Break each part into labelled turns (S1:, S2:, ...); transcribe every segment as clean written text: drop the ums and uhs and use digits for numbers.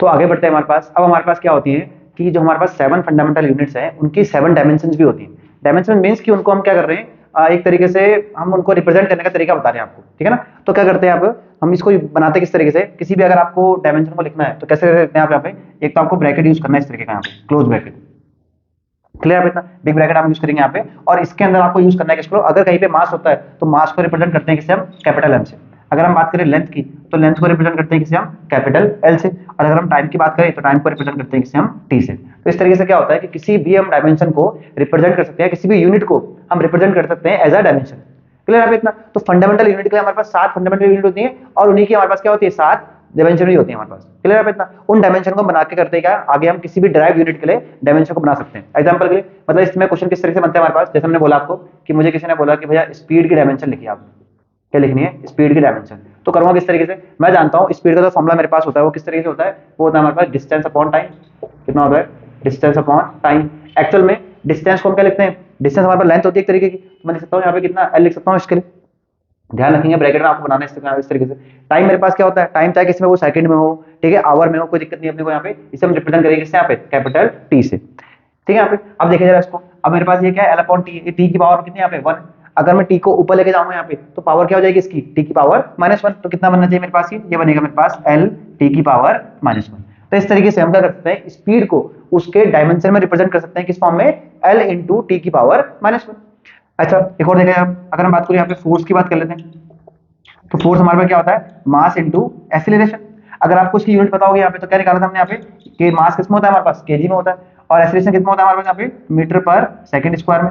S1: तो आगे बढ़ते हैं हमारे पास। अब हमारे पास क्या होती है कि जो हमारे पास 7 फंडामेंटल यूनिट्स हैं उनकी 7 डायमेंशंस भी होती हैं। डायमेंशन मींस कि उनको हम क्या कर रहे हैं, एक तरीके से हम उनको रिप्रेजेंट करने का तरीका बता रहे हैं आपको, ठीक है ना। तो क्या करते हैं अब हम इसको बनाते किस तरीके से, किसी भी अगर आपको डायमेंशन को लिखना है तो कैसे लिखते हैं आप यहाँ पे, एक तो आपको ब्रैकेट यूज करना है इस तरीके का, यहाँ पे क्लोज ब्रैकेट, क्लियर है इतना, बिग ब्रैकेट आप यूज करेंगे यहाँ पे। और इसके अंदर आपको यूज करना है किसको, अगर कहीं पे मास होता है तो मास को रिप्रेजेंट करते हैं किससे हम, कैपिटल एम से। अगर हम बात करें लेंथ की तो लेंथ को रिप्रेजेंट करते हैं किससे हम, कैपिटल एल से। और अगर हम टाइम की बात करें तो टाइम को रिप्रेजेंट करते हैं किससे हम, टी से। तो इस तरीके से क्या होता है कि किसी भी हम डायमेंशन को रिप्रेजेंट कर सकते हैं, किसी भी यूनिट को हम रिप्रेजेंट कर सकते हैं एज अ डायमेंशन, क्लियर है इतना। तो फंडामेंटल यूनिट के लिए हमारे पास 7 फंडामेंटल यूनिट होती है और उन्हीं की हमारे पास क्या होती है, 7 डायमेंशन भी होती है हमारे पास, क्लियर है इतना। उन डायमेंशन को बना के करते हैं क्या, आगे हम किसी भी ड्राइव यूनिट के लिए डायमेंशन को बना सकते हैं। एग्जांपल के लिए मतलब इसमें क्वेश्चन किस तरीके से बनते हैं हमारे पास, जैसे हमने बोला आपको कि मुझे किसी ने बोला कि भैया स्पीड की डायमेंशन लिखिए, आप क्या लिखनी है, स्पीड की डायमेंशन। तो करूंगा किस तरीके से, मैं जानता हूं स्पीड का जो फॉर्मूला मेरे पास होता है वो किस तरीके से होता है, वो होता है हमारे पास डिस्टेंस अपॉन टाइम। कितना होता है, डिस्टेंस अपॉन टाइम। एक्चुअल में डिस्टेंस को हम क्या लिखते हैं, डिस्टेंस हमारे पास लेंथ होती है एक तरीके की, तो मैं लिख सकता हूँ यहाँ पे कितना एल लिख सकता हूँ, इसके लिए ध्यान रखेंगे ब्रैकेट में आपको बनाना इस तरीके से। टाइम मेरे पास क्या होता है, टाइम चाहे किसी में वो सेकंड में हो, ठीक है, आवर में हो, कोई दिक्कत नहीं अपने को, यहाँ पे इसे हम रिप्रेजेंट करेंगे किससे, यहाँ पे कैपिटल टी से, ठीक है। यहाँ पे अब देखिए जरा इसको, अब मेरे पास ये क्या है, एल अपॉन टी, टी की पावर कितनी है यहाँ पे 1। अगर मैं टी को ऊपर लेके जाऊंगा यहाँ पे तो पावर क्या हो जाएगी इसकी, टी की पावर -1। तो कितना बनना चाहिए मेरे पास, ये बनेगा मेरे पास एल टी की पावर -1। तो इस तरीके से हम क्या कर सकते हैं, स्पीड को उसके डायमेंशन में रिप्रेजेंट कर सकते हैं, किस फॉर्म में, एल इंटू टी की पावर -1। अच्छा एक और देखें, अगर हम बात करें यहाँ पे फोर्स की बात कर लेते हैं, तो फोर्स हमारे पास क्या होता है, मास इंटू एक्सीलरेशन। अगर आपको इसकी यूनिट पता होगी यहाँ पे तो क्या निकाला था हमने यहाँ पे, कि मास किसमें होता है हमारे पास, केजी में होता है, और एक्सीलरेशन किसमें होता है हमारे पास यहाँ पे, मीटर पर सेकंड स्क्वायर में,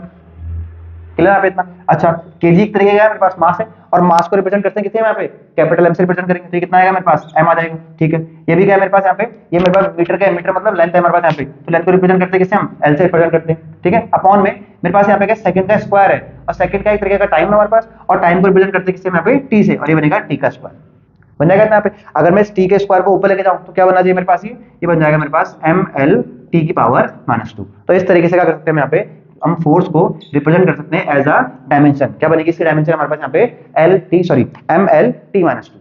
S1: क्लियर यहाँ पे इतना। अच्छा केजी एक तरीके का मेरे पास मास है, और मास को रिप्रेजेंट करते हैं कितने यहाँ पे, कैपिटल एम से रिप्रेजेंट करेंगे, तो ये कितना आएगा मेरे पास, एम आ जाएगा, ठीक है। ये भी क्या है मेरे पास यहाँ पे, ये मेरे पास मीटर का है, मीटर मतलब लेंथ है हमारे पास यहाँ पे, तो लेंथ को रिप्रेजेंट करते हैं किससे हम, एल से रिप्रेजेंट करते हैं, ठीक है। अपॉन में मेरे पास यहाँ पे क्या सेकंड का स्क्वायर है, और सेकंड का एक तरीके का टाइम है हमारे पास, और टाइम को रिप्रेजेंट करते हैं किससे यहाँ पे, टी से, और ये बनेगा टी का स्क्वायर बन जाएगा यहाँ पे। अगर मैं इस टी के स्क्वायर को ऊपर लेके जाऊं तो क्या बनना चाहिए मेरे पास, ये बन जाएगा मेरे पास एम एल टी की पावर -2। तो इस तरीके से क्या कर सकते हैं यहाँ पे, हम फोर्स को रिप्रेजेंट कर सकते हैं एज अ डायमेंशन। क्या बनेगी इसकी डायमेंशन हमारे पास यहाँ पे, एम एल टी -2।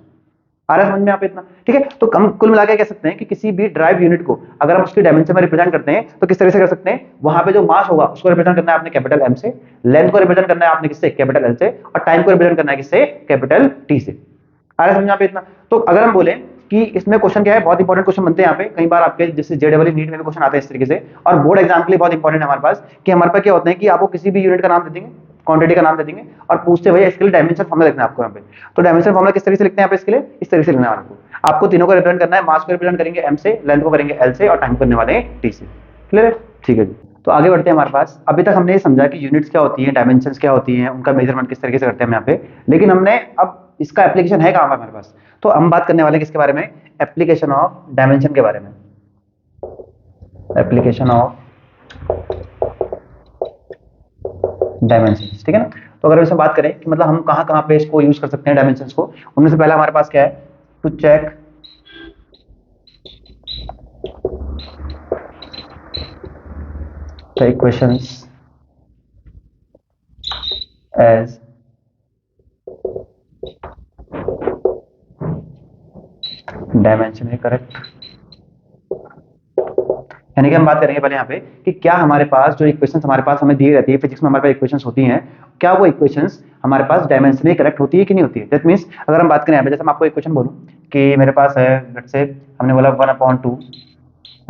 S1: आ रहा है समझ में यहाँ पे इतना, ठीक है। तो हम कुल मिलाकर कह सकते हैं कि किसी भी ड्राइव यूनिट को अगर हम उसकी डायमेंशन में रिप्रेजेंट करते हैं तो किस तरह से कर सकते हैं, वहां पे जो मास होगा उसको रिप्रेजेंट करना है आपने कैपिटल एम से, लेंथ को रिप्रेजेंट करना है आपने किससे, कैपिटल एल से, और टाइम को रिप्रेजेंट करना है किससे, कैपिटल टी से। आ रहा है समझ यहाँ पे इतना। तो अगर हम बोले कि इसमें क्वेश्चन क्या है, बहुत इंपॉर्टेंट क्वेश्चन बनते हैं यहाँ पे, कई बार आपके जैसे जेडबल नीट में भी क्वेश्चन आते हैं इस तरीके से, और बोर्ड एग्जाम के लिए बहुत इंपॉर्टेंट है हमारे पास, कि हमारे पास क्या होता है कि आपको किसी भी यूनिट का नाम दे देंगे, क्वांटिटी का नाम दे देंगे, और पूछते भैया इसके लिए डायमेंशन फॉर्मूला लिखना है आपको यहाँ पे। तो डायमेंशन फॉर्मूला किस तरीके से लिखते हैं यहाँ पे, इसके लिए इस तरीके से लिखना है आपको तीनों को रिप्रेजेंट करना है, मास को रिप्रेजेंट करेंगे एम से, लेंथ को करेंगे एल से, और टाइम करने वाले हैं टी से, क्लियर है, ठीक है जी। तो आगे बढ़ते हैं हमारे पास। अभी तक हमने ये समझा कि यूनिट्स क्या होती हैं, डायमेंशंस क्या होती हैं, उनका मेजरमेंट किस तरीके से करते हैं हम यहाँ पे, लेकिन हमने अब इसका एप्लीकेशन है कहाँ हमारे पास, तो हम बात करने वाले हैं किसके बारे में, एप्लीकेशन ऑफ डायमेंशन के बारे में, एप्लीकेशन ऑफ डायमेंशंस, ठीक है ना। तो अगर इसमें बात करें कि मतलब हम कहाँ कहाँ पे इसको यूज कर सकते हैं डायमेंशंस को, उनमें से पहला हमारे पास क्या है, to check the equations as dimensionally correct। यानी कि हम बात करेंगे पहले यहाँ पे कि क्या हमारे पास जो इक्वेशंस हमारे पास हमें दी रहती है फिजिक्स में, हमारे पास इक्वेशंस होती हैं, क्या वो इक्वेशंस हमारे पास डायमेंशनली करेक्ट होती है कि नहीं होती है। दैट मींस अगर हम बात करें यहाँ पे, जैसे मैं आपको इक्वेशन बोलूं कि मेरे पास है, लेट्स से हमने बोला 1/2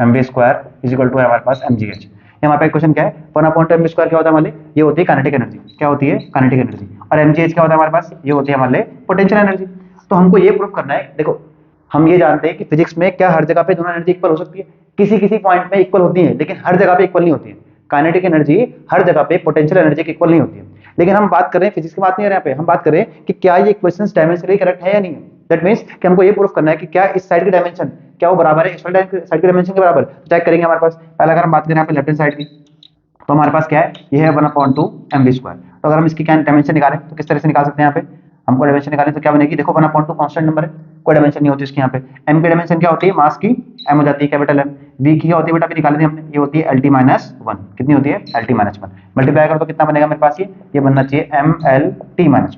S1: mv² इज इक्वल टू है हमारे पास mgh। ये हमारे पास इक्वेशन क्या है, 1/2 mv² क्या होता है हमारे लिए, ये होती है काइनेटिक एनर्जी, क्या होती है काइनेटिक एनर्जी, और mgh क्या होता है हमारे पास, ये होती है हमारे लिए पोटेंशियल एनर्जी। तो हमको ये प्रूव करना है, देखो हम ये जानते हैं कि फिजिक्स में क्या हर जगह पे दोनों एनर्जी इक्वल हो सकती है, किसी किसी पॉइंट में इक्वल होती है, लेकिन हर जगह पे इक्वल नहीं होती है। काइनेटिक एनर्जी हर जगह पे पोटेंशियल एनर्जी के इक्वल नहीं होती है। लेकिन हम बात कर रहे हैं फिजिक्स की बात नहीं कर रहे हैं, यहाँ पे हम बात कर रहे हैं कि क्या ये इक्वेशंस डायमेंशनली करेक्ट है या नहीं है। दैट मींस कि हमको ये प्रूफ करना है कि क्या इस साइड की डायमेंशन क्या वो बराबर है इस साइड की डायमेंशन के बराबर। चेक करेंगे हमारे पास, पहले अगर हम बात करें यहाँ पे लेफ्ट हैंड साइड की, तो हमारे पास क्या है, ये है 1/2 mv²। तो अगर हम इसकी क्या डायमेंशन निकालें तो किस तरह से निकाल सकते हैं, यहाँ पे हमको डायमेंशन निकालें तो क्या बनेगी, देखो 1/2 कांस्टेंट नंबर है, कोई डायमेंशन नहीं होती इसकी। यहाँ पे m की डायमेंशन क्या होती है, मास की m हो जाती है कैपिटल M। v की क्या होती है बेटा, अभी निकाली थी हमने, ये होती है LT-1। कितनी होती है, LT-1। मल्टीप्लाई करो तो कितना बनेगा मेरे पास, ये बनना चाहिए MLT-1।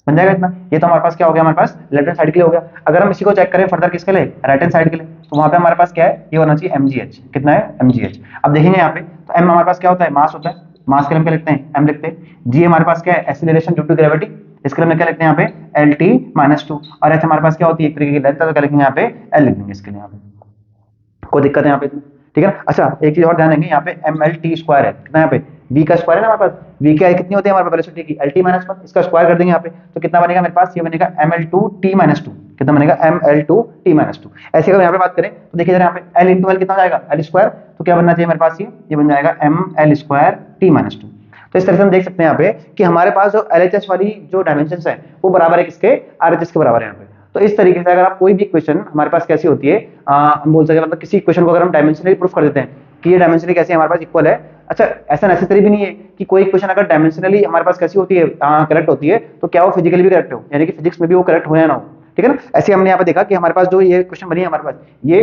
S1: बन जाएगा इतना। ये तो हमारे पास क्या हो गया, हमारे पास लेफ्ट हैंड साइड के लिए हो गया। अगर हम इसी को चेक करें फर्दर किसके लिए, राइट हैंड साइड के लिए, तो वहां पे हमारे पास क्या है, ये होना चाहिए mgh। कितना है, mgh। अब देखेंगे यहाँ पे, तो m हमारे पास क्या होता है, मास होता है। मास के लिए हम क्या लिखते हैं, m लिखते हैं। g हमारे पास क्या है, एक्सीलरेशन ड्यू टू ग्रेविटी, इसके लिए हम क्या लिखते हैं यहाँ पे lt-2। और h हमारे पास क्या होती है, एक तरीके की लेंथ, तो क्या लिखेंगे यहाँ पे l लिख देंगे इसके लिए। यहाँ पे कोई दिक्कत है यहाँ पे, ठीक है ना। अच्छा एक चीज और ध्यान देंगे, यहाँ पे mlt स्क्वायर है, कितना यहाँ पे v का स्क्वायर है ना हमारे पास, v की कितनी होती है हमारे पास वेलोसिटी की, lt-1, इसका स्क्वायर कर देंगे यहाँ पे, तो कितना बनेगा मेरे पास, ये बनेगा ml2t-2। कितना बनेगा, ml2t-2। ऐसे अगर यहाँ पे बात करें तो देखिए जरा यहाँ पे l इंटू l कितना हो जाएगा, l स्क्वायर, तो क्या बनना चाहिए मेरे पास, ये बन जाएगा ml स्क्वायर t-2। तो इस तरह से हम देख सकते हैं यहाँ पे कि हमारे पास जो LHS वाली जो डायमेंशन है वो बराबर है किसके, RHS के बराबर है यहाँ पे। तो इस तरीके से अगर आप कोई भी इक्वेशन हमारे पास कैसी होती है, हम बोल सकते हैं मतलब किसी इक्वेशन को अगर हम डायमेंशनली प्रूफ कर देते हैं कि ये डायमेंशनली कैसे हमारे पास इक्वल है। अच्छा ऐसा नेसेसरी भी नहीं है कि कोई इक्वेशन अगर डायमेंशनली हमारे पास कैसी होती है, करेक्ट होती है, तो क्या वो फिजिकली भी करेक्ट हो, यानी कि फिजिक्स में भी वो करेक्ट हो या ना हो, ठीक है ना। ऐसे हमने यहाँ पे देखा कि हमारे पास जो ये क्वेश्चन बनी है हमारे पास, ये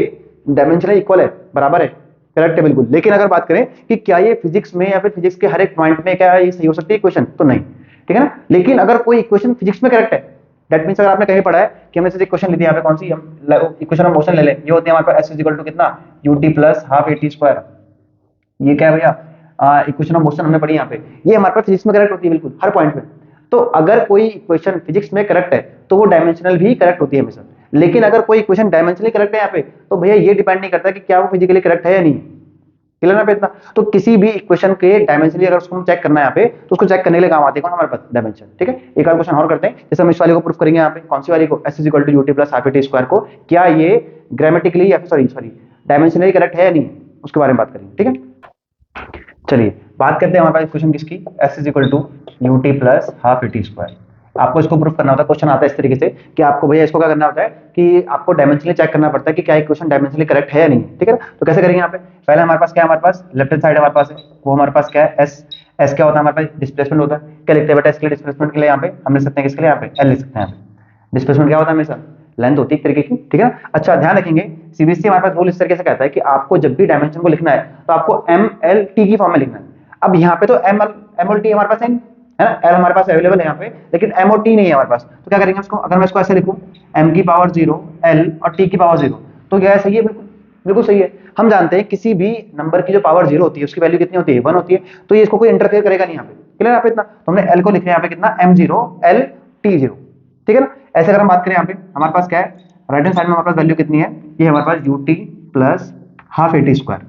S1: डायमेंशनली इक्वल है, बराबर है, करेक्ट है बिल्कुल। लेकिन अगर बात करें कि क्या ये फिजिक्स में या फिर फिजिक्स के हर एक पॉइंट में क्या ये सही हो सकती है इक्वेशन, तो नहीं, ठीक है ना। लेकिन अगर कोई इक्वेशन फिजिक्स में करेक्ट है, दैट मींस अगर आपने कहीं पढ़ा है कि हमने से एक क्वेश्चन ली थी यहाँ पे, कौन सी, हम इक्वेशन ऑफ मोशन ले लें, ये होती है हमारे पास s इक्वल टू कितना, ut plus half at square. ये क्या है भैया, इक्वेशन ऑफ मोशन हमने पढ़ी यहाँ पे, ये हमारे पास फिजिक्स में करेक्ट होती है बिल्कुल हर पॉइंट में। तो अगर कोई इक्वेशन फिजिक्स में करेक्ट है तो वो डायमेंशनल भी करेक्ट होती है हमेशा। लेकिन अगर कोई इक्वेशन डायमेंशनली करेक्ट है यहाँ पे, तो भैया ये डिपेंड नहीं करता कि क्या वो फिजिकली करेक्ट है या नहीं, क्लियर ना पे इतना। तो किसी भी इक्वेशन के डायमेंशनली अगर उसको चेक करना है यहाँ पे, तो उसको चेक करने के लिए काम आते हैं कौन, हमारे पास डायमेंशन, ठीक है। एक और क्वेश्चन और करते हैं, जैसे हम इस वाले को प्रूफ करेंगे यहाँ पे, कौन सी वाली को, s equal to ut plus half at square को, क्या ये ग्रामेटिकली या सॉरी डायमेंशनली करेक्ट है या नहीं, उसके बारे में बात करेंगे, ठीक है। चलिए बात करते हैं हमारे पास क्वेश्चन किसकी, s equal to ut plus half at square. आपको इसको प्रूफ करना होता है, क्वेश्चन आता है इस तरीके से कि आपको भैया इसको क्या करना होता है कि आपको डायमेंशनली चेक करना पड़ता है कि क्या इक्वेशन डायमेंशनली करेक्ट है या नहीं, ठीक है ना। तो कैसे करेंगे यहाँ पे, पहले हमारे पास क्या है, हमारे पास लेफ्ट हैंड साइड हमारे पास है, वो हमारे पास क्या है s क्या होता है हमारे पास, डिस्प्लेसमेंट होता है। क्या लिखते हैं बेटा इसके लिए, डिस्प्लेसमेंट के लिए यहाँ पे हम लिख सकते हैं किसके लिए, यहाँ पे l लिख सकते हैं। यहाँ पे डिस्प्लेसमेंट क्या होता है हमेशा, लेंथ होती है एक तरीके की, ठीक है ना। अच्छा ध्यान रखेंगे, सीबीएसई हमारे पास रूल इस तरीके से कहता है कि आपको जब भी डायमेंशन को लिखना है तो आपको mlt की फॉर्म में लिखना है। अब यहाँ पे तो mlt हमारे पास है ना, l हमारे पास अवेलेबल है यहाँ पे, लेकिन mot नहीं है हमारे पास। तो क्या करेंगे उसको, अगर मैं इसको ऐसे लिखूं m की पावर 0 l और t की पावर 0, तो क्या है, सही है, बिल्कुल बिल्कुल सही है। हम जानते हैं किसी भी नंबर की जो पावर 0 होती है उसकी वैल्यू कितनी होती है, 1 होती है, तो ये इसको कोई इंटरफेयर करेगा नहीं यहाँ पे, क्लियर यहाँ पे इतना। तो हमने l को लिख लिया यहाँ पे कितना, m0 l t0, ठीक है ना। ऐसे अगर हम बात करें यहाँ पे हमारे पास क्या है, राइट हैंड साइड में हमारे पास वैल्यू कितनी है, ये हमारे पास ut plus half at square,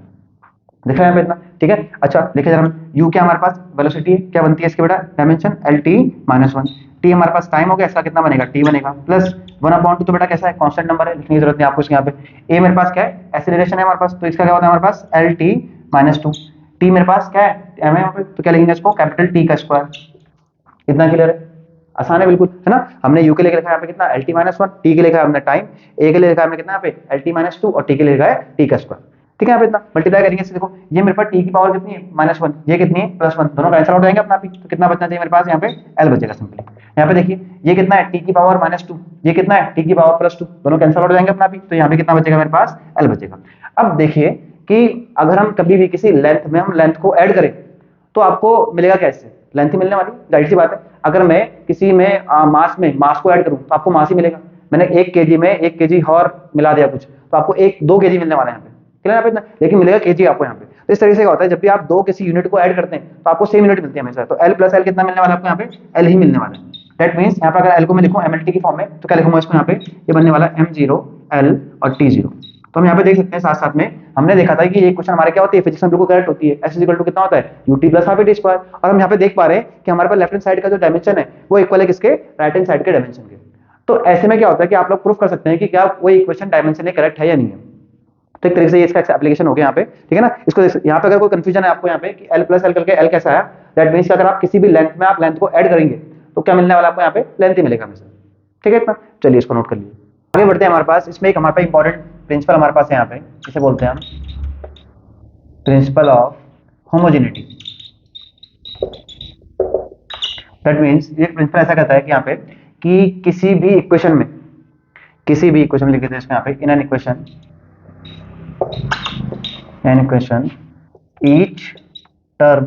S1: दिख रहा है यहाँ पे इतना, ठीक है। अच्छा देखिए जरा, u क्या हमारे पास वेलोसिटी है, क्या बनती है इसके बेटा, डायमेंशन lt-1, t हमारे पास टाइम हो गया, इसका कितना बनेगा, t बनेगा, प्लस 1/2, तो बेटा कैसा है, कांस्टेंट नंबर है, लिखने की जरूरत नहीं आपको इसके यहाँ पे। a मेरे पास क्या है, एक्सीलरेशन है हमारे पास, तो इसका क्या होता है हमारे पास lt-2। t मेरे पास क्या है, m है यहाँ पे, तो क्या लिखेंगे इसको, कैपिटल T का स्क्वायर। इतना क्लियर है, आसान है बिल्कुल, है ना। हमने u के लिए लिखा है यहाँ पे कितना, lt-1, t के लिए लिखा है हमने टाइम, a के लिए लिखा है हमने कितना यहाँ पे lt-2 और t के लिए लिखा है t का स्क्वायर, ठीक है। यहाँ पे इतना मल्टीप्लाई करेंगे इससे, देखो ये मेरे पास t की पावर कितनी है, -1, ये कितनी है, +1, दोनों कैंसिल आउट हो जाएंगे अपना आप ही, तो कितना बचना चाहिए मेरे पास यहाँ पे, l बचेगा सिंपली। यहाँ पे देखिए ये कितना है, t की पावर -2, ये कितना है, t की पावर +2, दोनों कैंसिल आउट हो जाएंगे अपना आप ही, तो यहाँ पे कितना बचेगा मेरे पास, l बचेगा। अब देखिए कि अगर हम कभी भी किसी लेंथ में हम लेंथ को ऐड करें तो आपको मिलेगा कैसे, लेंथ ही मिलने वाली, जाहिर सी बात है। अगर मैं किसी में मास को ऐड करूं तो आपको मास ही मिलेगा। मैंने 1 केजी में 1 केजी और मिला दिया कुछ, तो आपको 2 केजी मिलने वाला है यहाँ पे, क्लियर यहाँ पे इतना, लेकिन मिलेगा केजी आपको यहाँ पे। तो इस तरीके से क्या होता है, जब भी आप दो किसी यूनिट को ऐड करते हैं तो आपको सेम यूनिट मिलती है हमेशा। तो l प्लस l कितना मिलने वाला है आपको यहाँ पे, l ही मिलने वाला है। दैट मीन्स यहाँ पे अगर l को मैं लिखूं mlt की फॉर्म में, तो क्या लिखूंगा इसको यहाँ पे, ये बनने वाला है m0 l और t0। तो हम यहाँ पे देख सकते हैं, साथ साथ में हमने देखा था कि ये क्वेश्चन हमारे क्या होती है, फिजिक्स में बिल्कुल करेक्ट होती है, s इक्वल टू कितना होता है, ut plus half at square. और हम यहाँ पे देख पा रहे हैं कि हमारे पास लेफ्ट हैंड साइड का जो डायमेंशन है वो इक्वल है किसके, राइट हैंड साइड के डायमेंशन के। तो ऐसे में क्या होता है कि आप लोग प्रूफ कर सकते हैं कि क्या कोई इक्वेशन डायमेंशनली करेक्ट है या नहीं है। तो एक तरीके से ये इसका एप्लीकेशन हो गया यहाँ पे, ठीक है ना। इसको यहाँ पे अगर कोई कंफ्यूजन है आपको यहाँ पे कि l प्लस l करके l कैसा आया, दैट मीन्स अगर आप किसी भी लेंथ में आप लेंथ को ऐड करेंगे तो क्या मिलने वाला आपको यहाँ पे, लेंथ ही मिलेगा हमेशा, ठीक है इतना। चलिए इसको नोट कर लीजिए, आगे बढ़ते हैं। हमारे पास इसमें एक हमारे पास इंपॉर्टेंट प्रिंसिपल हमारे पास है यहाँ पे, इसे बोलते हैं हम principle of homogeneity. That means ये प्रिंसिपल ऐसा कहता है कि यहाँ पे कि किसी भी इक्वेशन में लिख देते हैं इसमें यहाँ पे, in an equation each term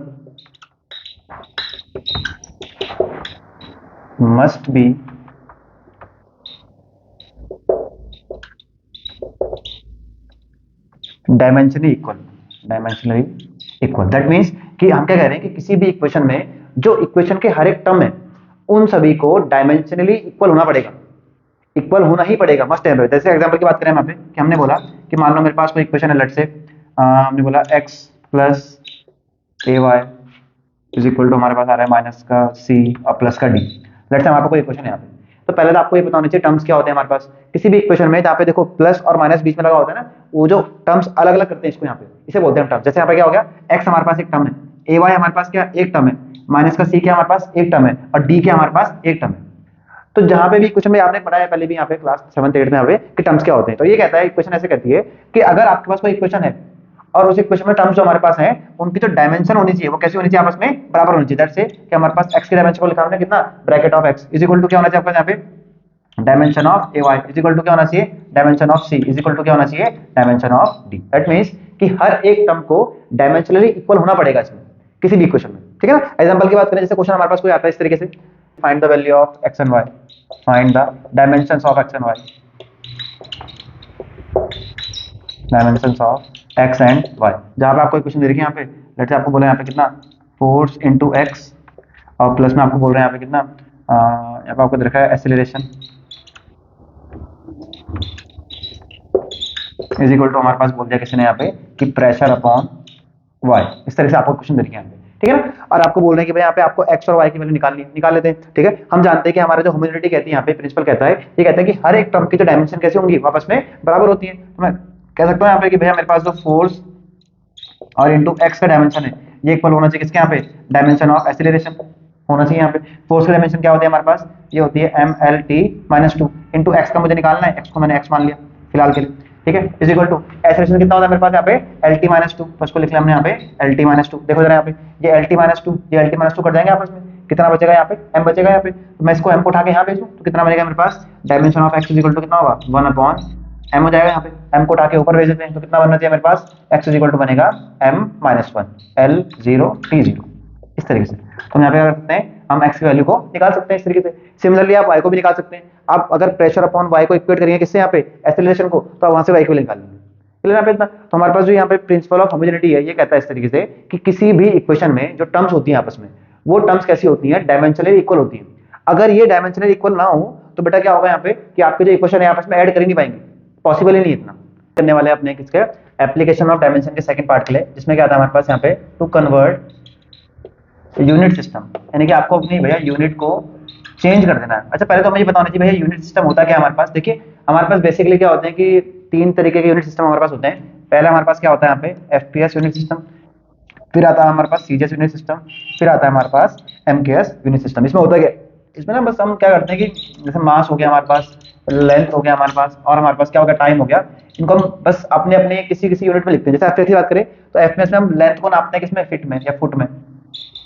S1: must be dimensionally equal. That means कि हम क्या कह रहे हैं कि किसी भी इक्वेशन में जो इक्वेशन के हर एक टर्म है उन सभी को डायमेंशनली इक्वल होना पड़ेगा, इक्वल होना ही पड़ेगा, मस्ट है। जैसे एग्जांपल की बात करें यहाँ पे कि हमने बोला कि मान लो मेरे पास कोई इक्वेशन है, लेट से हमने बोला x plus A Y is equal to हमारे पास आ रहा है माइनस का सी और प्लस का डी। लेट से हमारे पास कोई इक्वेशन है यहाँ पे, तो पहले तो आपको ये बताना चाहिए टर्म्स क्या होते हैं हमारे पास किसी भी इक्वेशन में, जहाँ पे देखो प्लस और माइनस बीच में लगा होता है ना, वो जो टर्म्स अलग अलग करते हैं इसको यहाँ पे, इसे बोलते हैं टर्म्स। जैसे यहाँ पे क्या हो गया, x हमारे पास एक टर्म है, ए वाई हमारे पास क्या एक टर्म है, माइनस का सी क्या हमारे पास एक टर्म है, और डी क्या हमारे पास एक टर्म है। तो जहां पे भी क्वेश्चन में आपने पढ़ा है पहले भी यहाँ पे क्लास 7th 8th में यहाँ पे कि टर्म्स क्या होते हैं, तो ये कहता है इक्वेशन ऐसे कहती है कि अगर आपके पास कोई इक्वेशन है और उस इक्वेशन में टर्म्स जो हमारे पास हैं उनकी जो डायमेंशन होनी चाहिए वो कैसी होनी चाहिए, आपस में बराबर होनी चाहिए। दैट से कि हमारे पास x की डायमेंशन को लिखा हमने कितना, bracket of x is equal to क्या होना चाहिए आपका यहाँ पे, dimension of A Y is equal to क्या होना चाहिए, dimension of C is equal to क्या होना चाहिए, dimension of D. That means कि हर एक टर्म को डायमेंशनली इक्वल होना पड़ेगा इसमें किसी भी इक्वेशन में, ठीक है ना। एग्जांपल की बात करें, जैसे क्वेश्चन हमारे पास कोई आता है इस तरीके से, find the value of x and y, find the dimensions of x and y, dimensions of x and y। जहां पे आपको क्वेश्चन दे रखी है यहाँ पे, लेट्स से आपको बोला यहाँ पे कितना फोर्स इनटू x और प्लस में आपको बोल रहे हैं यहाँ पे कितना यहाँ पे आपको दे रखा है एक्सेलरेशन इज इक्वल टू हमारे पास बोल दिया किसी ने यहाँ पे कि प्रेशर अपॉन y। इस तरह से आपको क्वेश्चन दे रखी है यहाँ पे, ठीक है ना। और आपको बोल रहे हैं कि भाई यहाँ पे आपको x और y की वैल्यू निकालनी है, निकाल लेते हैं, ठीक है। हम जानते हैं कि हमारा जो होमोजेनिटी कहती है यहाँ पे प्रिंसिपल कहता है, ये कहता है कि हर एक टर्म की जो डायमेंशन कैसे होंगी, आपस में बराबर होती है। तो मैं कह सकता हूँ यहाँ पे कि भैया मेरे पास जो फोर्स और इंटू एक्स का डायमेंशन है ये इक्वल होना चाहिए किसके, यहाँ पे डायमेंशन ऑफ एक्सीलरेशन होना चाहिए। यहाँ पे फोर्स की डायमेंशन क्या होती है हमारे पास, ये होती है M L T minus two into X का मुझे निकालना है, एक्स को मैंने एक्स मान लिया फिलहाल के लिए, ठीक है, इज इक्वल टू एक्सेलरेशन कितना होता है मेरे पास यहाँ पे एल टी माइनस टू, तो उसको लिख लिया हमने यहाँ पे एल टी माइनस टू। देखो जरा यहाँ पे ये एल टी माइनस टू ये L T minus to cut जाएंगे आपस में, कितना बचेगा यहाँ पे एम बचेगा यहाँ पे, तो मैं इसको एम को उठा के यहाँ भेजूँ तो कितना बनेगा मेरे पास, dimension of x is equal to कितना होगा 1 अपॉन एम हो जाएगा। यहाँ पे एम को उठा के ऊपर भेज देते हैं तो कितना बनना चाहिए मेरे पास, एक्स इज इक्वल टू बनेगा M minus one L zero T zero. इस तरीके से तो हम यहाँ पे क्या कर सकते हैं, हम x की वैल्यू को निकाल सकते हैं इस तरीके से। सिमिलरली आप y को भी निकाल सकते हैं। आप अगर प्रेशर अपॉन y को इक्वेट करेंगे किससे, यहाँ पे एक्सेलरेशन को, तो आप वहां से y को निकाल लेंगे। क्लियर यहाँ पे इतना। तो हमारे पास जो यहाँ पे प्रिंसिपल ऑफ होमोजेनिटी है ये कहता है इस तरीके से कि किसी भी इक्वेशन में जो टर्म्स होती हैं आपस में वो टर्म्स कैसी होती हैं, डायमेंशनली इक्वल होती हैं। अगर ये डायमेंशनली इक्वल ना हो तो बेटा क्या होगा यहाँ पे कि आपके जो इक्वेशन है आपस में ऐड कर ही नहीं पाएंगे, पॉसिबल ही नहीं इतना। करने वाले अपने किसके एप्लीकेशन ऑफ डायमेंशन के सेकंड पार्ट के लिए, जिसमें क्या आता है हमारे पास यहाँ पे टू कन्वर्ट यूनिट सिस्टम, यानी कि आपको अपनी भैया यूनिट को चेंज कर देना है। अच्छा पहले तो हमें ये बताना चाहिए भैया यूनिट सिस्टम होता क्या है हमारे पास। देखिए हमारे पास बेसिकली क्या होते हैं कि 3 तरीके के यूनिट सिस्टम हमारे पास होते हैं। पहला हमारे पास क्या होता है यहाँ पे एफपीएस यूनिट सिस्टम, फिर आता है हमारे पास सीजीएस यूनिट सिस्टम, फिर आता है हमारे पास एमकेएस यूनिट सिस्टम। इसमें होता क्या, इसमें ना बस हम क्या करते हैं कि जैसे मास हो गया हमारे पास, लेंथ हो गया हमारे पास, और हमारे पास क्या हो गया टाइम हो गया, इनको हम बस अपने अपने किसी किसी यूनिट में लिखते हैं। जैसे एफपीएस की बात करें तो एफपीएस में हम लेंथ को नापते हैं किसमें, फीट में या फुट में,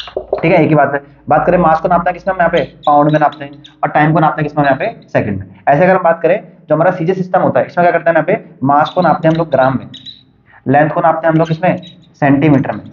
S1: ठीक है एक ही बात है। बात करें मास को नापते हैं किसमें, हम यहाँ पे पाउंड में नापते हैं, और टाइम को नापते हैं किसमें, यहाँ पे सेकंड में। ऐसे अगर हम बात करें जो हमारा सीजीएस सिस्टम होता है इसमें क्या करते हैं, यहाँ पे मास को नापते हैं हम लोग ग्राम में, लेंथ को नापते हैं हम लोग किसमें, सेंटीमीटर में,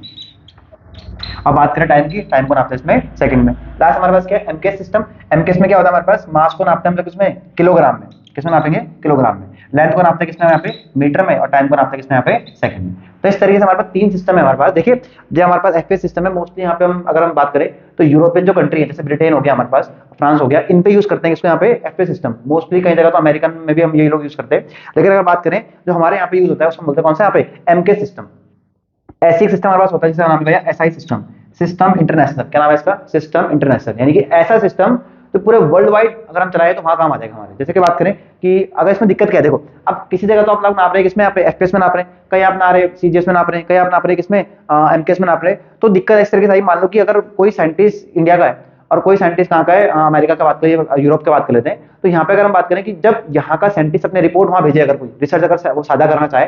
S1: और बात करें टाइम की, टाइम को नापते हैं इसमें सेकंड में। लास्ट हमारे पास क्या है एमकेएस सिस्टम। एमकेएस में क्या होता है हमारे पास, मास को नापते हैं हम लोग किसमें, किलोग्राम में, किसमें नापेंगे, किलोग्राम में, लेंथ को नापते हैं किसमें यहाँ पे मीटर में, और टाइम को नापते हैं किसमें, यहाँ पे सेकंड में। तो इस तरीके से हमारे पास 3 सिस्टम है हमारे पास। देखिए जो हमारे पास एफपीएस सिस्टम है मोस्टली यहाँ पे हम अगर हम बात करें तो यूरोपियन जो कंट्री है जैसे ब्रिटेन हो गया हमारे पास, फ्रांस हो गया, इन पे यूज करते हैं इसको यहाँ पे एफपीएस सिस्टम। मोस्टली कई जगह तो अमेरिकन में भी हम यही लोग यूज करते हैं, लेकिन अगर बात करें जो हमारे यहाँ पे यूज होता है उसको बोलते हैं कौन सा, यहाँ पे एमके सिस्टम। ऐसी एक सिस्टम हमारे पास होता है जिसका नाम है एसआई सिस्टम, सिस्टम इंटरनेशनल। क्या नाम है इसका, सिस्टम इंटरनेशनल, यानी कि ऐसा सिस्टम तो पूरे वर्ल्ड वाइड अगर हम चलाए तो वहां काम आ जाएगा हमारे। जैसे कि बात करें कि अगर इसमें दिक्कत क्या है, देखो अब किसी जगह तो आप लोग नाप रहे हैं किसमें, यहाँ पे एफपीएस में नाप रहे हैं, कहीं आप ना रहे सीजीएस में नाप रहे हैं, कहीं आप नाप रहे हैं किसमें एमकेएस में नाप रहे हैं। तो दिक्कत इस तरीके से आई, मान लो कि अगर कोई साइंटिस्ट इंडिया का है और कोई साइंटिस्ट कहाँ का है, अमेरिका का बात करिए, यूरोप की बात कर लेते हैं। तो यहाँ पे अगर हम बात करें कि जब यहाँ का साइंटिस्ट अपने रिपोर्ट वहाँ भेजे, अगर कोई रिसर्च अगर वो साझा करना चाहे,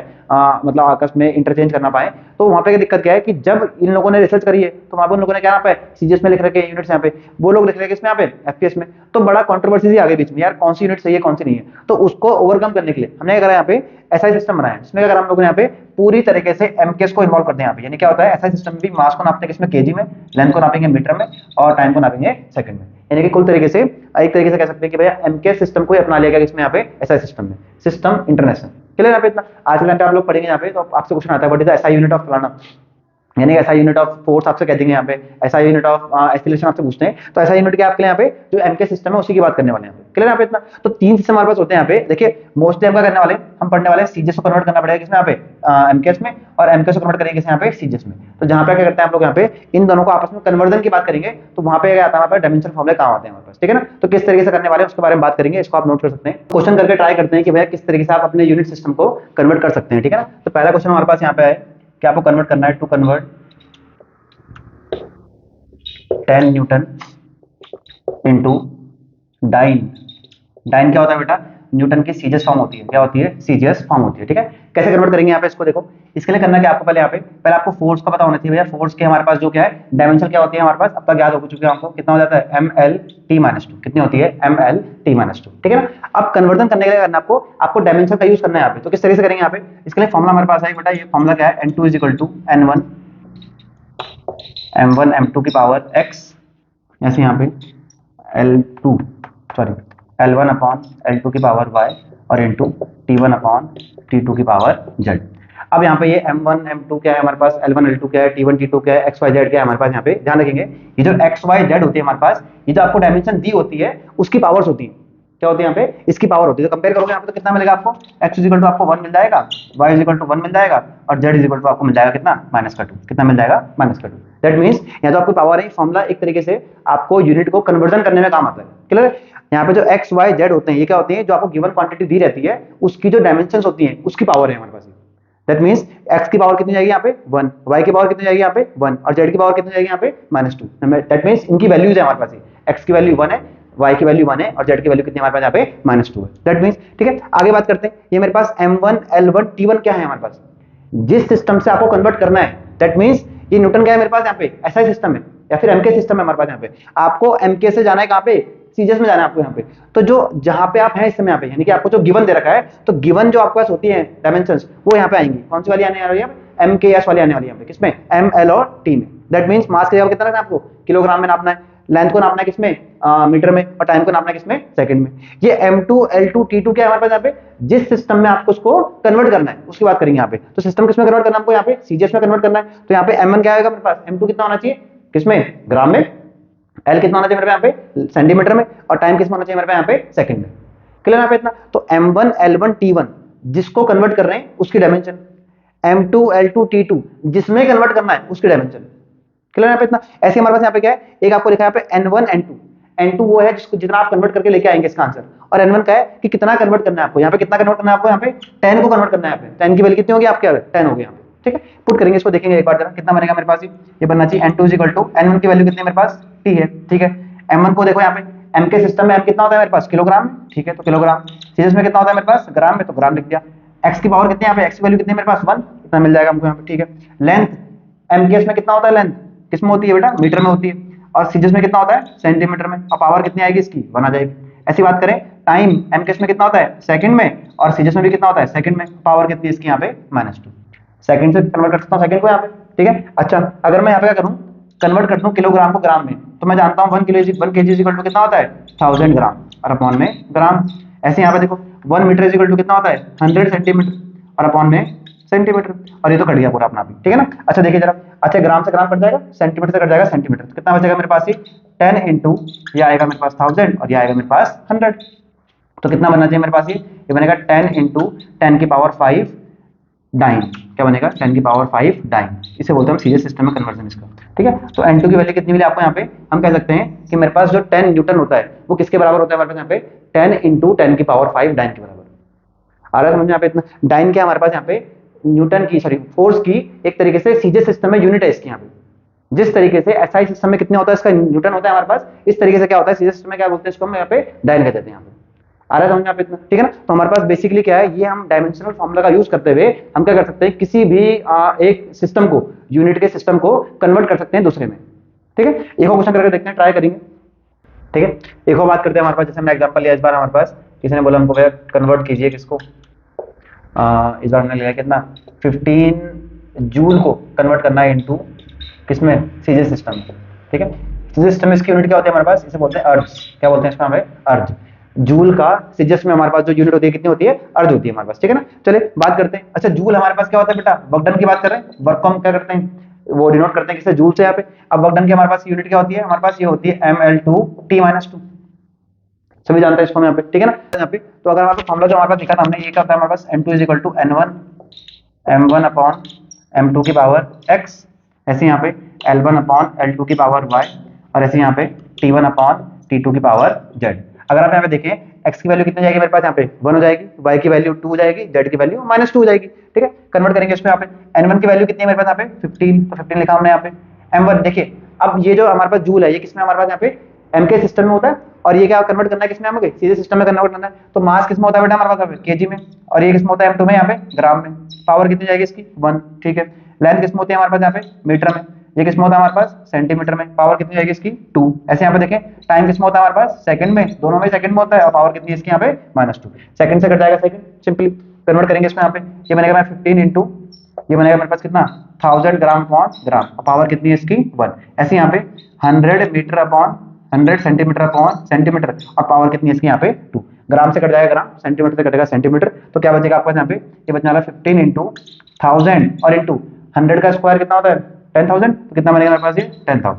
S1: मतलब आपस में इंटरचेंज करना पाए, तो वहाँ पे दिक्कत क्या है कि जब इन लोगों ने रिसर्च करी है तो वहाँ पे उन लोगों ने क्या यहाँ पे सीजीएस में लिख रखे यूनिट्स, यहाँ पे वो लोग लिख रहे हैं इसमें यहाँ पे एफपीएस में। तो बड़ा कॉन्ट्रोवर्सी आ गई बीच में, यार कौन सी यूनिट सही है कौन सी नहीं है। तो उसको ओवरकम करने के लिए हमने क्या करा, यहाँ पे ऐसा सिस्टम बनाया जिसमें अगर हम लोगों ने यहाँ पे पूरी तरीके से एमकेएस को इन्वॉल्व करते हैं यहाँ पे। यानी क्या होता है, ऐसा सिस्टम भी मास को नापते हैं किसमें, केजी में, लेंथ को नापेंगे मीटर में, और टाइम को नापेंगे सेकंड में। यानी कि कुल तरीके से एक तरीके से कह सकते हैं कि भैया एमकेएस सिस्टम को ही अपना लिया गया इसमें यहाँ पे एसआई सिस्टम में, सिस्टम इंटरनेशनल। क्लियर यहाँ पे इतना। आज के टाइम पे आप लोग पढ़ेंगे यहाँ पे तो आपसे क्वेश्चन आता है what is the SI unit of फलाना, यानी ऐसा यूनिट ऑफ फोर्स आपसे कह देंगे यहाँ पे, ऐसा यूनिट ऑफ एक्सीलरेशन आपसे पूछते हैं, तो ऐसा यूनिट क्या आपके यहाँ पे जो एमके सिस्टम है उसी की बात करने वाले हैं यहाँ पे। क्लियर यहाँ पे इतना। तो तीन सिस्टम हमारे पास होते हैं यहाँ पे। देखिए मोस्टली हम क्या करने वाले हैं, हम पढ़ने वाले हैं सीजीएस को कन्वर्ट करना पड़ेगा किसमें, यहाँ पे एमकेएस में, और एमकेएस को कन्वर्ट करेंगे यहाँ पे सीजीएस में। तो जहाँ पे क्या करते हैं आप लोग यहाँ पे इन दोनों को आपस में कन्वर्जन की बात करेंगे, तो वहाँ पे क्या आता है हमारे पास डायमेंशन फॉर्मूले काम आते हैं हमारे पास, ठीक है ना। तो किस तरीके से करने वाले हैं उसके बारे में बात करेंगे, इसको आप नोट कर सकते हैं, क्वेश्चन करके ट्राई करते हैं कि भैया किस तरीके से आप अपने यूनिट सिस्टम को कन्वर्ट कर सकते हैं, ठीक है ना। तो पहला क्वेश्चन हमारे पास यहाँ पे है कि आपको कन्वर्ट करना है, to convert 10 newton into dyne. Dyne क्या होता है बेटा, न्यूटन की सीजीएस फॉर्म होती है, क्या होती है, सीजीएस फॉर्म होती है, ठीक है। कैसे कन्वर्ट करेंगे यहाँ पे इसको देखो। इसके लिए करना क्या आपको, पहले यहाँ पे पहले आपको फोर्स का पता होना चाहिए भैया। फोर्स के हमारे पास जो क्या है डायमेंशन क्या होती है हमारे पास, अब तक याद हो चुके हैं आपको, कितना हो जाता है ml/t-2, कितनी होती है ml/t-2, ठीक है ना। अब कन्वर्जन करने के लिए करना आपको डायमेंशन का यूज करना है यहाँ पे। तो किस तरीके से करेंगे यहाँ पे, इसके लिए फॉर्मुला हमारे पास है बेटा, ये फॉर्मुला क्या है, n2 = n1 m1 m2 की पावर x, ऐसे यहाँ पे L1 अपॉन L2 की पावर y, और इंटू T1 अपॉन T2 की पावर z। अब यहाँ पे ये m1 m2 क्या है हमारे पास, L1 L2 क्या है, T1 T2 क्या है, x y z क्या है हमारे पास। यहाँ पे ध्यान रखेंगे ये जो x y z होती है हमारे पास, ये जो आपको डायमेंशन दी होती है उसकी पावर्स होती है, क्या होती है यहाँ पे, इसकी पावर होती है। तो कंपेयर करोगे यहाँ पे तो कितना मिलेगा आपको, x = आपको 1 मिल जाएगा, y = 1 मिल जाएगा, और z = आपको मिल जाएगा कितना, -2, कितना मिल जाएगा, -2। दैट मींस यहाँ तो आपकी पावर है, फॉर्मूला एक तरीके से आपको यूनिट को कन्वर्जन करने में काम आता है। क्लियर। यहाँ पे जो x y z होते हैं ये क्या होते हैं, जो आपको गिवन क्वांटिटी दी रहती है उसकी जो डायमेंशंस होती हैं उसकी पावर है हमारे पास। दैट मींस x की पावर कितनी जाएगी यहाँ पे 1, y की पावर कितनी जाएगी यहाँ पे 1, और z की पावर कितनी जाएगी यहाँ पे -2। दैट मींस इनकी वैल्यूज है हमारे पास, x की वैल्यू 1 है, y की वैल्यू 1 है, और z की वैल्यू कितनी हमारे पास यहाँ पे -2 है। दैट मींस ठीक है, आगे बात करते हैं। ये मेरे पास m1 L1 T1 क्या है हमारे पास, जिस सिस्टम से आपको कन्वर्ट करना है। दैट मींस ये न्यूटन क्या है मेरे पास यहाँ पे, एसआई सिस्टम है या फिर एमके सिस्टम है हमारे पास। यहाँ पे आपको एमके से जाना है कहाँ पे, सीजीएस में जाना है आपको यहाँ पे। तो जो जहाँ पे आप हैं इस समय यहाँ पे, यानी कि आपको जो गिवन दे रखा है, तो गिवन जो आपके पास होती है डायमेंशंस वो यहाँ पे आएंगी। कौन सी वाली आने वाली है, एमकेएस वाली आने वाली है यहाँ पे, किसमें, एम एल और टी में। दैट मींस मास की जगह कितना रखना है आपको, किलोग्राम में नापना है, लेंथ को नापना है किसमें, मीटर में, और टाइम को नापना है किसमें, सेकंड में। ये m2 L2 T2 क्या है हमारे पास यहाँ पे, जिस सिस्टम में आपको उसको कन्वर्ट करना है उसकी बात करेंगे यहाँ पे। तो सिस्टम किसमें कन्वर्ट करना है आपको, यहाँ पे सीजीएस में कन्वर्ट करना है। तो यहाँ पे m1 क्या आएगा मेरे पास, m2 कितना होना चाहिए, किसमें, ग्राम में, l कितना होना चाहिए मेरे पे यहाँ पे, सेंटीमीटर में, और टाइम किसमें होना चाहिए मेरे पे यहाँ पे, सेकंड में। क्लियर यहाँ पे इतना। तो m1 L1 T1 जिसको कन्वर्ट कर रहे हैं उसकी डायमेंशन, m2 L2 T2 जिसमें कन्वर्ट करना है उसकी डायमेंशन। क्लियर यहाँ पे इतना। ऐसे हमारे पास यहाँ पे क्या है, एक आपको लिखा है यहाँ पे n1 n2, n2 वो है जिसको जितना आप कन्वर्ट करके लेके आएंगे इसका आंसर, और n1 का है कि कितना कन्वर्ट करना है आपको। यहाँ पे कितना कन्वर्ट करना है आपको, यहाँ पे 10 को कन्वर्ट करना है। यहाँ पे 10 की वैल्यू कितनी होगी आपके, यहाँ पे 10 होगी यहाँ पे। ठीक है, पुट करेंगे इसको, देखेंगे एक बार जरा कितना बनेगा मेरे पास। ये बनना चाहिए n2 = n1 की वैल्यू कितनी है मेरे पास, t है। ठीक है, m1 को देखो यहाँ पे, m के सिस्टम में m कितना होता है मेरे पास, किलोग्राम में। ठीक है, तो किलोग्राम। सीरीज में कितना होता है मेरे पास, ग्राम में, तो ग्राम लिख दिया। x की पावर कितनी है यहाँ पे, x की वैल्यू कितनी है मेरे पास 1, इतना मिल जाएगा हमको यहाँ पे। ठीक है, लेंथ m केस में कितना होता है, लेंथ किसमें होती है बेटा, मीटर में होती है, और सीजीएस में कितना होता है, सेंटीमीटर में, और पावर कितनी आएगी इसकी, 1 आ जाएगी। ऐसी बात करें, टाइम m केस में कितना होता है, सेकंड में, और सीजीएस में भी कितना होता है, सेकंड में, पावर कितनी है इसकी यहाँ पे, -2। सेकंड से कन्वर्ट कर सकता हूँ सेकंड को यहाँ पे। ठीक है, अच्छा अगर मैं यहाँ पे क्या करूँ, कन्वर्ट करता हूँ किलोग्राम को ग्राम में, तो मैं जानता हूँ 1 kg कितना होता है, 1000 ग्राम, और अपॉन में ग्राम। ऐसे यहाँ पे देखो 1 मीटर कितना होता है, 100 सेंटीमीटर, और अपॉन में सेंटीमीटर, और ये तो कट गया पूरा अपना भी। ठीक है ना। अच्छा देखिए जरा, अच्छा ग्राम से ग्राम कट जाएगा, सेंटीमीटर से कट जाएगा सेंटीमीटर, तो कितना बचेगा मेरे पास, ये 10 इंटू ये आएगा मेरे पास 1000, और ये आएगा मेरे पास 100। तो कितना बनना चाहिए मेरे पास, ये बनेगा 10 इंटू 10 की पावर 5 डाइन। क्या बनेगा, 10 की पावर 5 डाइन। इसे बोलते हैं सीरीज सिस्टम में कन्वर्जन इसका। ठीक है, तो n2 की वैल्यू कितनी मिली आपको यहाँ पे, हम कह सकते हैं कि मेरे पास जो 10 न्यूटन होता है वो किसके बराबर होता है हमारे पास, यहाँ पे 10 इंटू 10 की पावर 5 डाइन के बराबर। आ रहा है समझ में यहाँ पे इतना। डाइन क्या हमारे पास यहाँ पे, न्यूटन की, सॉरी फोर्स की एक तरीके से सीजीएस सिस्टम में यूनिट है इसकी यहाँ पे। जिस तरीके से एसआई सिस्टम में कितने होता है इसका न्यूटन होता है हमारे पास, इस तरीके से क्या होता है सीजीएस सिस्टम में, क्या बोलते हैं इसको हम यहाँ पे डाइन कहते हैं यहाँ पे। आ रहा है समझ में यहाँ पे इतना। ठीक है ना। तो हमारे पास बेसिकली क्या है, ये हम डायमेंशनल फॉर्मूला का यूज करते हुए हम क्या कर सकते हैं, किसी भी एक सिस्टम को, यूनिट के सिस्टम को कन्वर्ट कर सकते हैं दूसरे में। ठीक है, एक और क्वेश्चन करके देखते हैं, ट्राई करेंगे। ठीक है, एक और बात करते हैं हमारे पास, जैसे हमने एग्जांपल लिया इस बार हमारे पास, किसी ने बोला हमको भैया कन्वर्ट कीजिए किसको, इस बार हमने लिया कितना 15 जूल को कन्वर्ट करना है इनटू किसमें सीजे सिस्टम में, ठीक है। सीजे सिस्टम में इसकी यूनिट क्या होती है हमारे पास, इसे बोलते हैं अर्ज, क्या बोलते हैं इसको हमें, अर्ज। जूल का सीजस में हमारे पास जो यूनिट होती है कितनी होती है, अर्ज होती है हमारे पास, ठीक है ना। चलिए बात करते हैं, अच्छा जूल हमारे पास क्या होता है बेटा, वर्क डन की बात कर रहे हैं, वर्क को हम क्या करते हैं, वो डिनोट करते हैं किससे, जूल से यहाँ पे। अब वर्क डन की हमारे पास यूनिट क्या होती है, हमारे पास ये होती है ml2t-2, सभी जानते हैं इसको यहाँ पे, ठीक है ना। यहाँ पे तो अगर हमारे पास फॉर्मूला जो हमारे पास लिखा था हमने, ये क्या होता है हमारे पास, m2 is equal to n1 m1 upon m2 की पावर x, ऐसे यहाँ पे l1 अपॉन l2 की पावर y, और ऐसे यहाँ पे t1 अपॉन t2 की पावर z। अगर आप यहाँ पे देखें x की वैल्यू कितनी जाएगी मेरे पास, यहाँ पे 1 हो जाएगी, y की वैल्यू 2 हो जाएगी, z की वैल्यू -2 हो जाएगी, ठीक है। कन्वर्ट करेंगे इसको, यहाँ पे n1 की वैल्यू कितनी है मेरे पास, यहाँ पे 15, तो 15 लिखा हमने यहाँ पे। m1 देखिए, अब ये जो हमारे पास जूल है ये किसमें हमारे पास यहाँ पे एम के सिस्टम में होता है, और ये क्या कन्वर्ट करना है किसमें, हमें सीधे सिस्टम में कन्वर्ट करना है। तो मास किसमें होता है बेटा हमारे पास केजी में, और ये किसमें होता है M2 में, यहाँ पे ग्राम में। पावर कितनी जाएगी इसकी 1, ठीक है। लेंथ किसमें होती है हमारे पास यहाँ पे मीटर में, ये किसमें होता है हमारे पास सेंटीमीटर में। पावर कितनी जाएगी इसकी 2, ऐसे यहाँ पे देखें। टाइम किसमें होता है हमारे पास सेकंड में, दोनों में सेकंड में होता है, और पावर कितनी है इसकी यहाँ पे -2, सेकंड से कट जाएगा सेकंड, सिंपली कन्वर्ट करेंगे इसमें। यहाँ पे ये बनेगा 15 इंटू, ये बनेगा मेरे पास कितना 1000 ग्राम अपॉन ग्राम, और पावर कितनी है इसकी 1। ऐसे यहाँ पे 100 metre upon 100 centimetre upon centimetre, और पावर कितनी है इसकी यहाँ पे 2। ग्राम से कट जाएगा ग्राम, सेंटीमीटर से कटेगा सेंटीमीटर, तो क्या बचेगा आपके पास यहाँ पे, ये बचने वाला 15 इंटू 1000 और इंटू 100 का स्क्वायर कितना होता है 10,000, तो कितना बनेगा मेरे पास ये 10,000।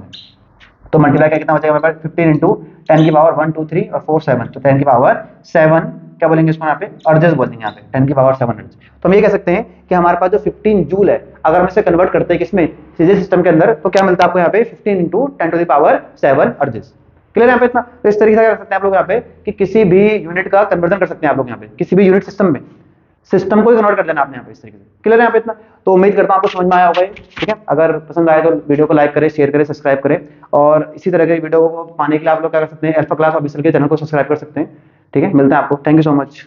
S1: तो मल्टीप्लाई का कितना बचेगा मेरे पास 15 इंटू 10 की पावर 1 2 3 और 4 7, तो 10 की पावर 7 क्या बोलेंगे इसको यहाँ पे अर्जेस बोलेंगे, यहाँ पे 10 की पावर 7 अर्ज। तो हम ये कह सकते हैं कि हमारे पास जो 15 जूल है, अगर हम इसे कन्वर्ट करते हैं किसमें, सीजे सिस्टम के अंदर, तो क्या मिलता है आपको यहाँ पे 15 into 10 to the power 7 ergs. Clear है यहाँ पे इतना। तो इस तरीके से कर सकते हैं आप लोग यहाँ पे कि किसी भी यूनिट का कन्वर्जन कर सकते हैं आप लोग यहाँ पे, किसी भी यूनिट सिस्टम में, सिस्टम को ही कन्वर्ट कर लेना आपने यहाँ पे इस तरीके से। क्लियर है यहाँ पे इतना। तो उम्मीद करता हूँ आपको समझ में आया होगा ये, ठीक है। अगर पसंद आए तो वीडियो को लाइक करें, शेयर करें, सब्सक्राइब करें, और इसी तरह के वीडियो को पाने के लिए आप लोग क्या कर सकते हैं, अल्फा क्लास ऑफिशियल के चैनल को सब्सक्राइब कर सकते हैं, ठीक है। मिलते हैं आपको, थैंक यू सो मच।